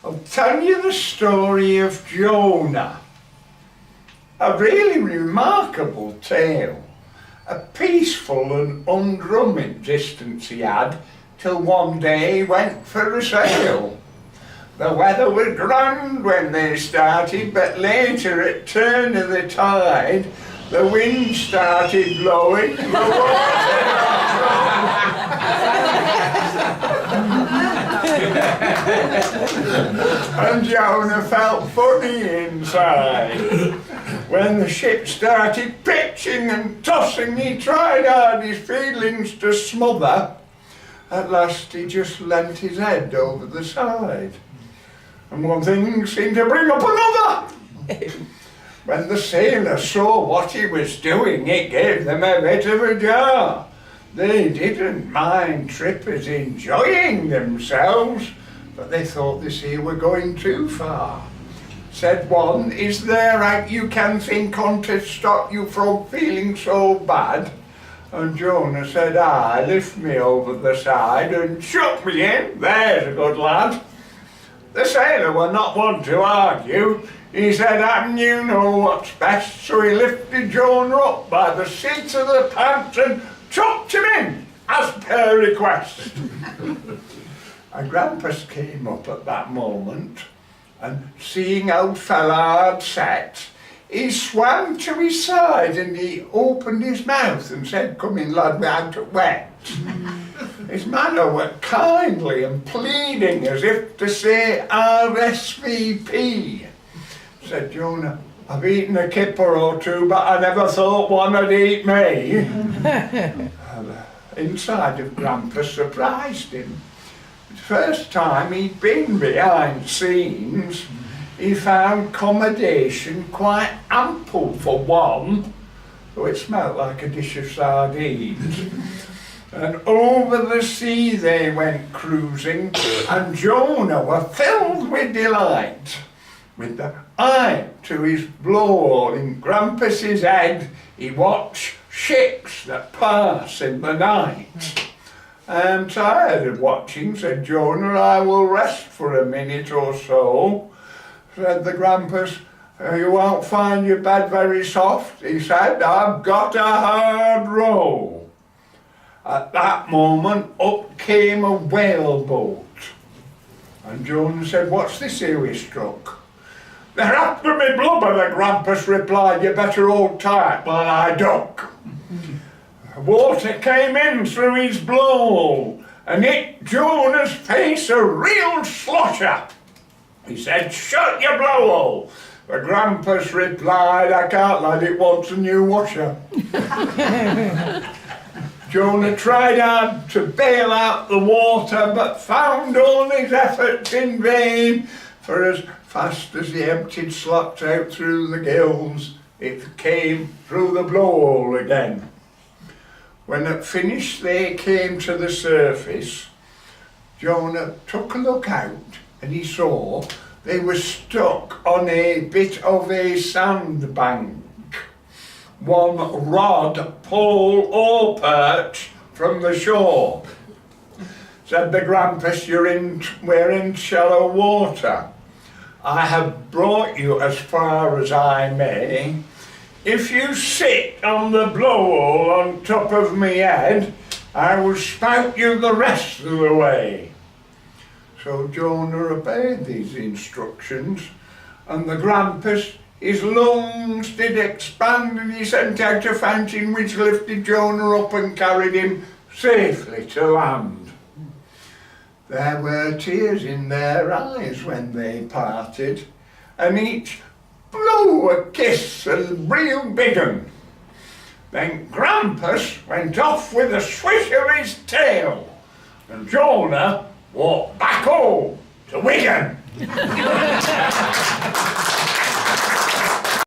I'll tell you the story of Jonah. A really remarkable tale. A peaceful and humdrum existence he had, till one day he went for a sail. The weather was grand when they started, but later at turn of the tide, the wind started blowing, the water and Jonah felt funny inside. When the ship started pitching and tossing, he tried hard his feelings to smother. At last he just leant his head over the side. And one thing seemed to bring up another. When the sailors saw what he was doing, it gave them a bit of a jar. They didn't mind trippers enjoying themselves, but they thought the sea were going too far. Said one, "Is there aught you can think on to stop you from feeling so bad?" And Jonah said, "Aye, lift me over the side and chuck me in, there's a good lad." The sailor were not one to argue. He said, "Happen you know what's best?" So he lifted Jonah up by the seat of the pants and chucked him in, as per request. And Grampus came up at that moment, and seeing how fella had set, he swam to his side and he opened his mouth and said, "Come in, lad, we had to wet." His manner was kindly and pleading, as if to say RSVP. Said Jonah, "I've eaten a kipper or two, but I never thought one would eat me." Inside of Grampus surprised him. The first time he'd been behind scenes, he found accommodation quite ample for one, though it smelt like a dish of sardines. And over the sea they went cruising, and Jonah were filled with delight. With the eye to his blowhole in Grampus's head, he watched ships that pass in the night. "I'm tired of watching," said Jonah. "I will rest for a minute or so." Said the Grampus, "You won't find your bed very soft," he said. "I've got a hard row." At that moment up came a whaleboat, and Jonah said, "What's this here we struck?" "They're after me blubber," the Grampus replied. "You better hold tight while I duck." Water came in through his blowhole and hit Jonah's face a real slosher. He said, "Shut your blowhole." The Grampus replied, "I can't, lad, it wants a new washer." Jonah tried hard to bail out the water, but found all his efforts in vain, for as fast as he emptied slops out through the gills, it came through the blowhole again. When it finished they came to the surface. Jonah took a look out and he saw they were stuck on a bit of a sandbank, one rod, pole or perch from the shore. Said the Grampus, "We're in shallow water. I have brought you as far as I may. If you sit on the blowhole on top of me head, I will spout you the rest of the way." So Jonah obeyed these instructions, and the Grampus, his lungs did expand, and he sent out a fountain which lifted Jonah up and carried him safely to land. There were tears in their eyes when they parted, and each blew a kiss, a real big un. Then Grampus went off with a swish of his tail, and Jonah walked back home to Wigan.